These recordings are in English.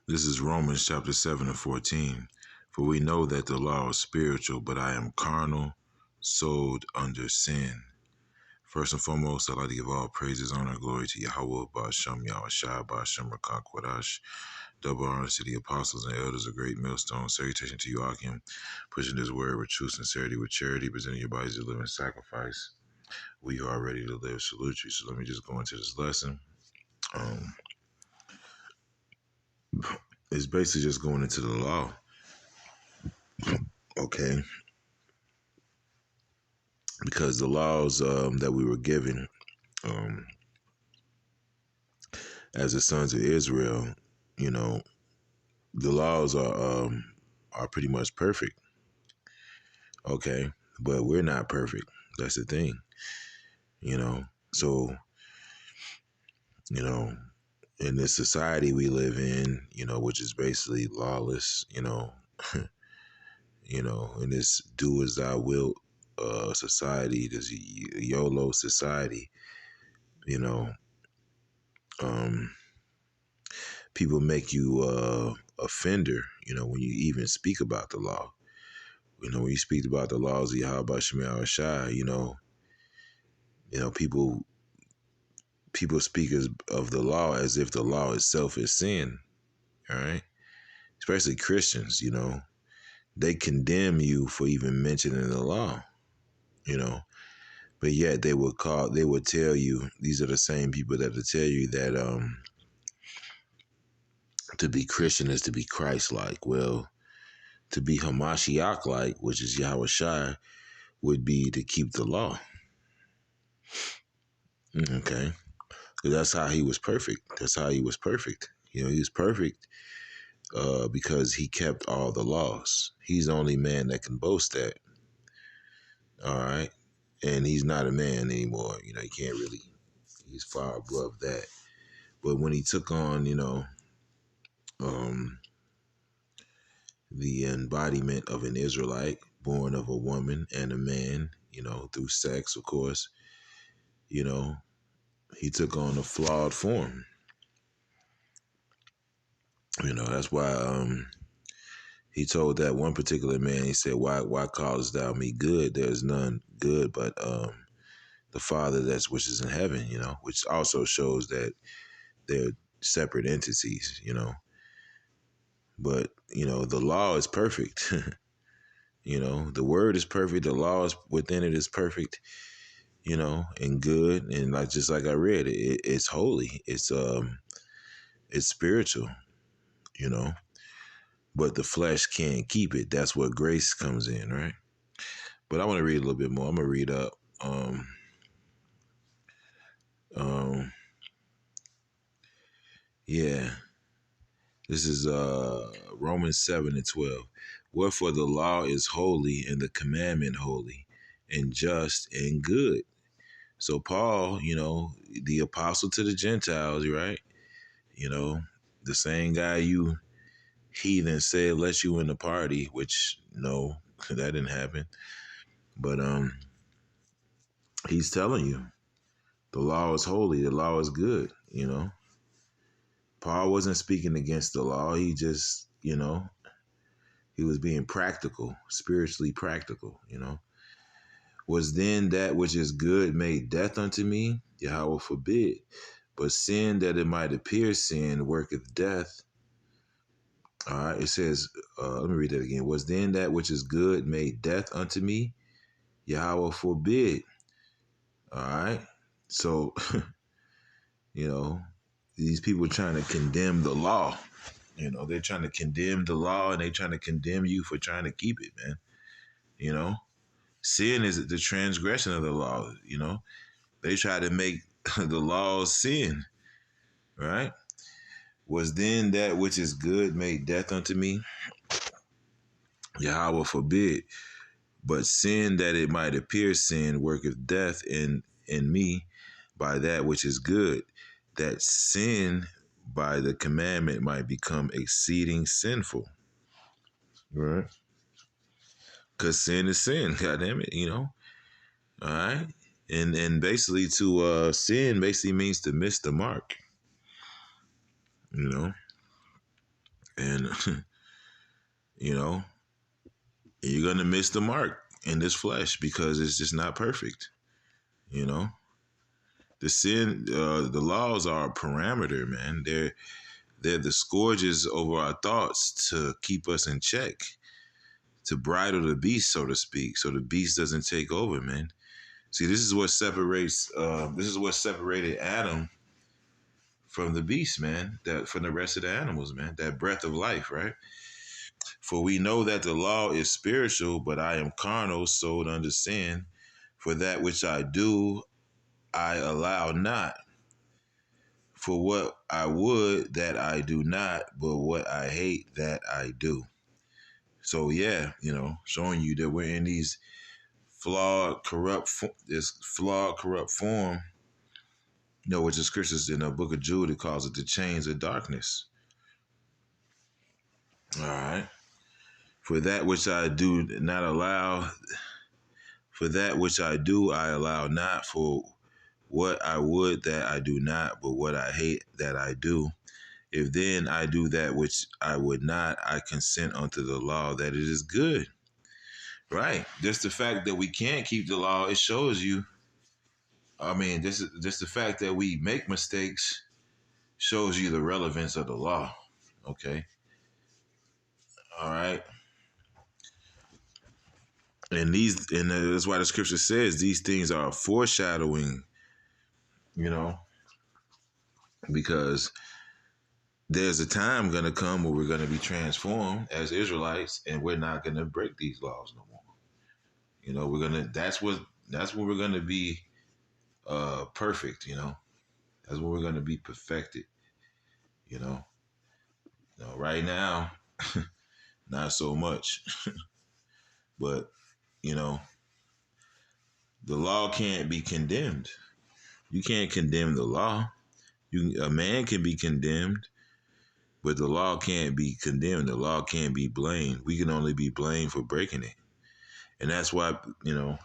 This is Romans chapter 7 and 14. For we know that the law is spiritual, but I am carnal, sold under sin. First and foremost, I'd like to give all praises, honor, and glory to Yahweh, Ba'ashem, Yahushua, Ba'ashem, Rakak, Kwadash. Double honor to the apostles and elders of Great Millstone. Salutation to you, Akim, pushing this word with true sincerity, with charity, presenting your bodies as a living sacrifice. We are ready to live. Salute you. So let me just go into this lesson. It's basically just going into the law. Okay. Because the laws that we were given as the sons of Israel, you know, the laws are pretty much perfect. Okay. But we're not perfect. That's the thing. So, in this society we live in, which is basically lawless, in this do as thou wilt society, this YOLO society, you know, people make you offender, when you even speak about the law. When you speak about the laws of Yahweh Shemel Shai, people speak of the law as if the law itself is sin. All right. Especially Christians, they condemn you for even mentioning the law, but yet they would tell you, these are the same people that will tell you that to be Christian is to be Christ-like. Well, to be Hamashiach-like, which is Yahweh Shai, would be to keep the law. Okay. Because that's how he was perfect. That's how he was perfect. He was perfect because he kept all the laws. He's the only man that can boast that. All right. And he's not a man anymore. He can't really, he's far above that. But when he took on, the embodiment of an Israelite born of a woman and a man, through sex, of course, he took on a flawed form. That's why he told that one particular man, he said, why callest thou me good? There's none good but the Father which is in heaven, which also shows that they're separate entities, But, the law is perfect. The word is perfect. The law is within it is perfect, and good. And just like I read, it's holy. It's spiritual, but the flesh can't keep it. That's where grace comes in, right? But I want to read a little bit more. I'm going to read up. Yeah. This is Romans 7 and 12. Wherefore the law is holy and the commandment holy and just and good. So Paul, the apostle to the Gentiles, right? The same guy you heathen said let you in the party, which no, that didn't happen. But he's telling you the law is holy, the law is good, Paul wasn't speaking against the law. He just, he was being practical, spiritually practical, Was then that which is good made death unto me? Yahweh forbid. But sin that it might appear sin worketh death. All right, it says, let me read that again. Was then that which is good made death unto me? Yahweh forbid. All right. So, these people trying to condemn the law. They're trying to condemn the law and they're trying to condemn you for trying to keep it, man. Sin is the transgression of the law, They try to make the law sin, right? Was then that which is good made death unto me? Yahweh forbid. But sin that it might appear sin worketh death in me by that which is good, that sin by the commandment might become exceeding sinful. Right? Because sin is sin, goddamn it, All right. And basically to sin basically means to miss the mark. And, you know, you're going to miss the mark in this flesh because it's just not perfect. You know, the laws are a parameter, man. They're the scourges over our thoughts to keep us in check, to bridle the beast, so to speak, so the beast doesn't take over, man. See, this is what separates. This is what separated Adam from the beast, man. That from the rest of the animals, man. That breath of life, right? For we know that the law is spiritual, but I am carnal, sold under sin. For that which I do, I allow not. For what I would, that I do not, but what I hate, that I do. So yeah, showing you that we're in these this flawed, corrupt form. Which the scriptures in the book of Jude, it calls it the chains of darkness. All right. For that which I do not allow, for that which I do, I allow not. For what I would, that I do not, but what I hate, that I do. If then I do that which I would not, I consent unto the law that it is good. Right. Just the fact that we can't keep the law, it shows you. I mean, just the fact that we make mistakes shows you the relevance of the law. Okay. All right. And that's why the scripture says these things are foreshadowing, because there's a time going to come where we're going to be transformed as Israelites, and we're not going to break these laws no more. That's when we're going to be perfect. That's when we're going to be perfected. Right now, not so much, but the law can't be condemned. You can't condemn the law. A man can be condemned, but the law can't be condemned. The law can't be blamed. We can only be blamed for breaking it. And that's why, a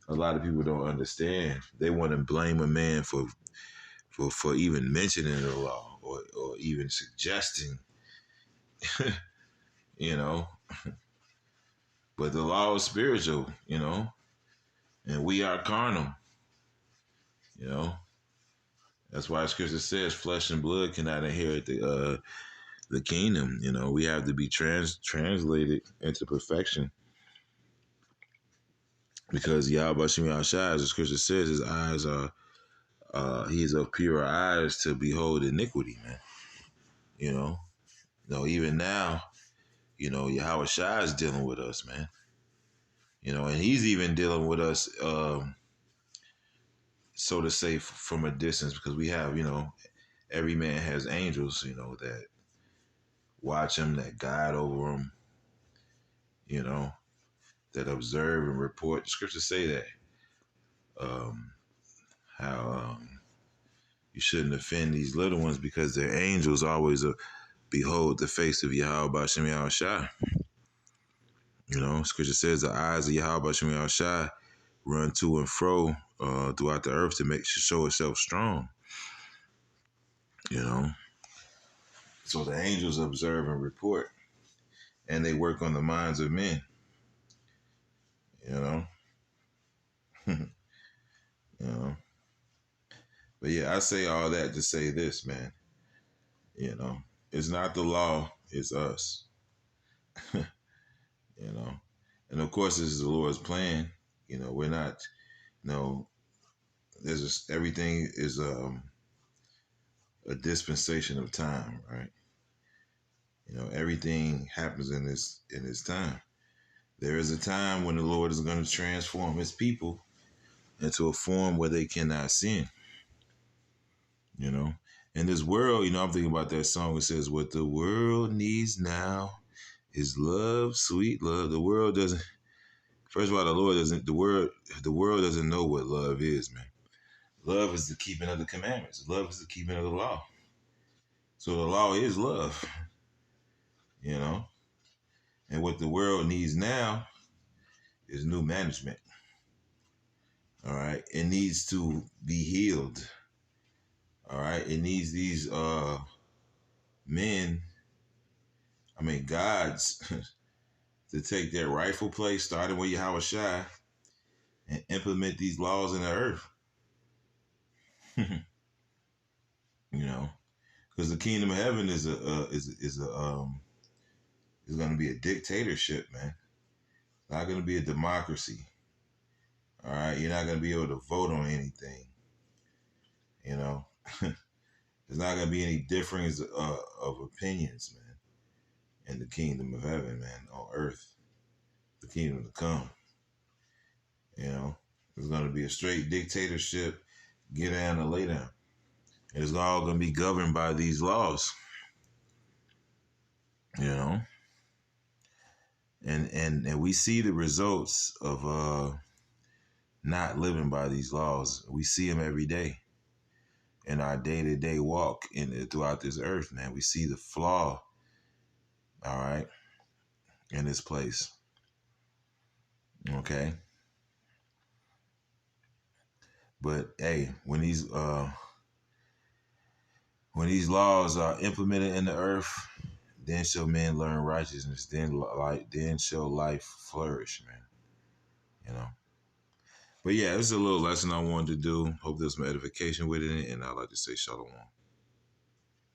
lot of people don't understand. They want to blame a man for even mentioning the law or even suggesting, But the law is spiritual, and we are carnal, That's why scripture says flesh and blood cannot inherit the kingdom. We have to be translated into perfection. Because Yahweh Shem Yahshai, as the scripture says, his eyes are, he is of pure eyes to behold iniquity, man. Even now, Yahweh Shai is dealing with us, man. And he's even dealing with us, so to say, from a distance, because we have, every man has angels, that watch him, that guide over him, that observe and report. The scriptures say that. How you shouldn't offend these little ones because their angels always behold the face of Yahweh Bashem Yahushai. Scripture says the eyes of Yahweh Bashem Yahushai run to and fro throughout the earth to show itself strong. So the angels observe and report, and they work on the minds of men. But yeah, I say all that to say this, man. It's not the law, it's us. And of course, this is the Lord's plan. We're not, everything is a dispensation of time, right? Everything happens in this time. There is a time when the Lord is going to transform his people into a form where they cannot sin. In this world, I'm thinking about that song. It says, what the world needs now is love, sweet love. The world doesn't, first of all, the world doesn't know what love is, man. Love is the keeping of the commandments. Love is the keeping of the law. So the law is love, And what the world needs now is new management. All right. It needs to be healed. All right. It needs these men I mean, God's to take their rightful place, starting with Yahweh Shai, and implement these laws in the earth. You know, because the kingdom of heaven is going to be a dictatorship, man. It's not going to be a democracy. All right, you're not going to be able to vote on anything. You know, there's not going to be any difference of opinions, man. In the kingdom of heaven, man, on earth, the kingdom to come. You know, it's going to be a straight dictatorship. Get down and lay down. It's all going to be governed by these laws. You know, and we see the results of not living by these laws. We see them every day in our day-to-day walk throughout this earth, man. We see the flaw, all right, in this place. Okay. But hey, when these laws are implemented in the earth, then shall men learn righteousness. Then shall life flourish, man. You know. But yeah, this is a little lesson I wanted to do. Hope there's some edification with it, and I'd like to say shalom.